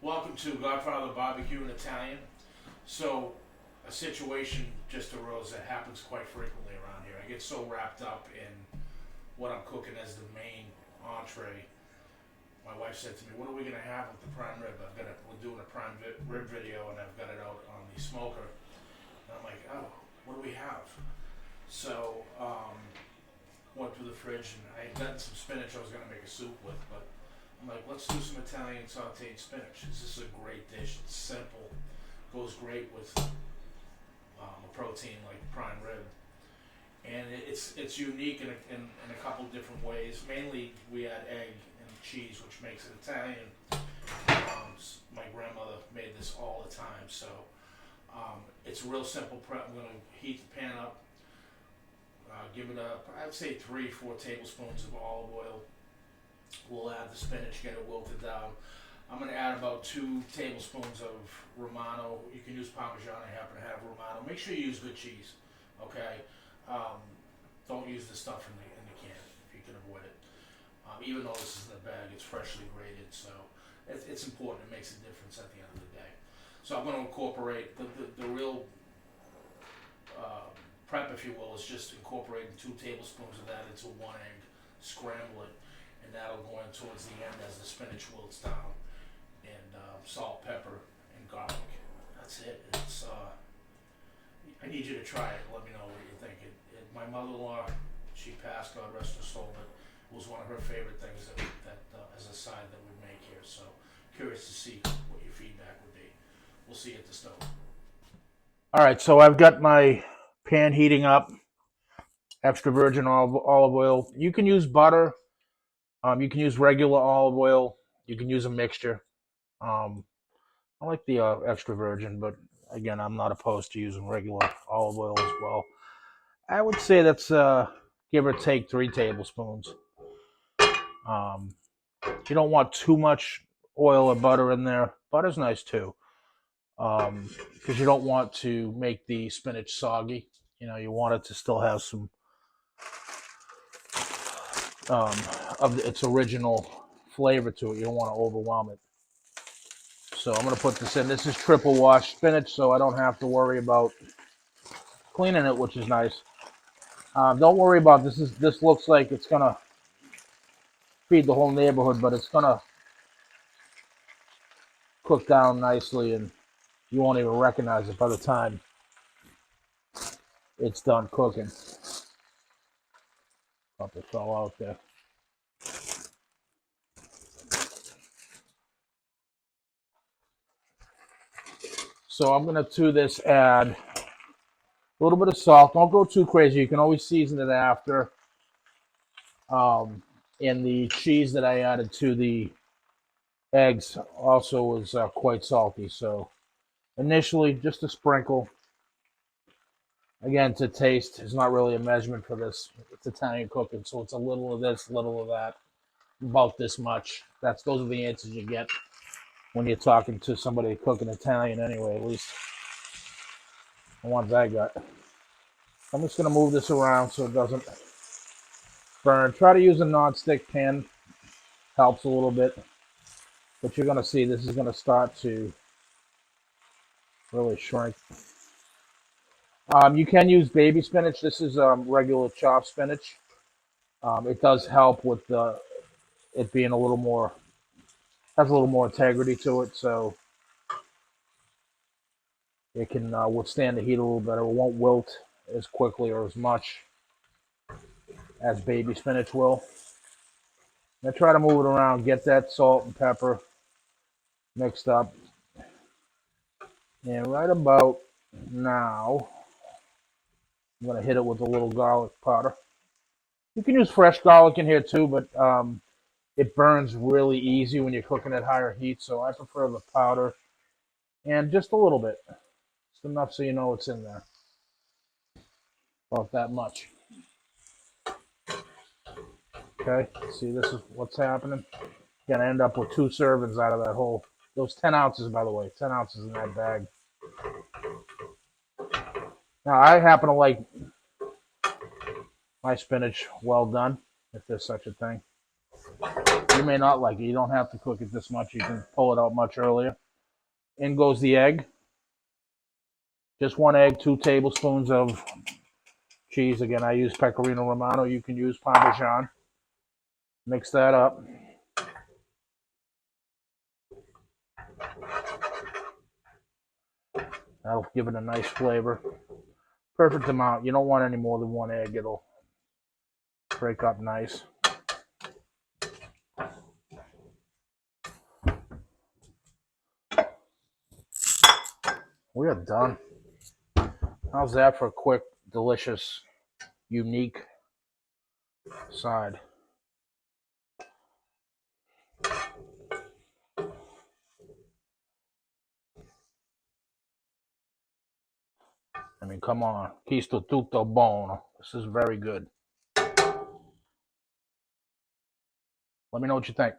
Welcome to Godfather Barbecue and Italian. So, a situation just arose that happens quite frequently around here. I get so wrapped up in what I'm cooking as the main entree. My wife said to me, "What are we gonna have with the prime rib?" We're doing a rib video, and I've got it out on the smoker. And I'm like, "Oh, what do we have?" So, went through the fridge, and I had gotten some spinach I was gonna make a soup with, but I'm like, let's do some Italian sauteed spinach. This is a great dish. It's simple, goes great with a protein like prime rib, and it's unique in a couple different ways. Mainly, we add egg and cheese, which makes it Italian. My grandmother made this all the time, so it's a real simple prep. I'm gonna heat the pan up, give it I'd say 3-4 tablespoons of olive oil. We'll add the spinach, get it wilted down. I'm going to add about 2 tablespoons of Romano. You can use Parmesan. I happen to have Romano. Make sure you use good cheese, okay? Don't use the stuff in the can if you can avoid it. Even though this is in the bag, it's freshly grated, so it's important. It makes a difference at the end of the day. So I'm going to incorporate the real prep, if you will, is just incorporating 2 tablespoons of that into 1 egg, scramble it, and that'll go in towards the end as the spinach wilts down, and salt, pepper, and garlic. That's it. I need you to try it. Let me know what you think. My mother-in-law, she passed, God rest her soul, but it was one of her favorite things that as a side that we make here. So curious to see what your feedback would be. We'll see you at the stove. All right, so I've got my pan heating up. Extra virgin olive oil. You can use butter. You can use regular olive oil. You can use a mixture. I like the extra virgin, but again, I'm not opposed to using regular olive oil as well. I would say that's give or take 3 tablespoons. You don't want too much oil or butter in there. Butter's nice too, because you don't want to make the spinach soggy. You want it to still have some of its original flavor to it. You don't want to overwhelm it. So I'm going to put this in. This is triple wash spinach, so I don't have to worry about cleaning it, which is nice. Don't worry about this. This looks like it's going to feed the whole neighborhood, but it's going to cook down nicely, and you won't even recognize it by the time it's done cooking. Hope it fell out there. So I'm going to this add a little bit of salt. Don't go too crazy. You can always season it after. And the cheese that I added to the eggs also was quite salty. So initially, just a sprinkle. Again, to taste is not really a measurement for this. It's Italian cooking, so it's a little of this, little of that, about this much. Those are the answers you get when you're talking to somebody cooking Italian anyway, at least the ones I got. I'm just going to move this around so it doesn't burn. Try to use a non-stick pan. Helps a little bit. But you're going to see this is going to start to really shrink. You can use baby spinach. This is regular chopped spinach. It does help with it being has a little more integrity to it, so it can withstand the heat a little better. It won't wilt as quickly or as much as baby spinach will. Now try to move it around, get that salt and pepper mixed up. And right about now, I'm going to hit it with a little garlic powder. You can use fresh garlic in here too, but it burns really easy when you're cooking at higher heat, so I prefer the powder. And just a little bit. Just enough so you know it's in there. About that much. Okay, see, this is what's happening. You're gonna end up with 2 servings out of that whole. Those 10 ounces, by the way, 10 ounces in that bag. Now, I happen to like my spinach well done, if there's such a thing. You may not like it. You don't have to cook it this much. You can pull it out much earlier. In goes the egg. Just one egg, 2 tablespoons of cheese. Again, I use Pecorino Romano. You can use Parmesan. Mix that up. That'll give it a nice flavor. Perfect amount. You don't want any more than 1 egg. It'll break up nice. We are done. How's that for a quick, delicious, unique side? I mean, come on. Questo tutto buono. This is very good. Let me know what you think.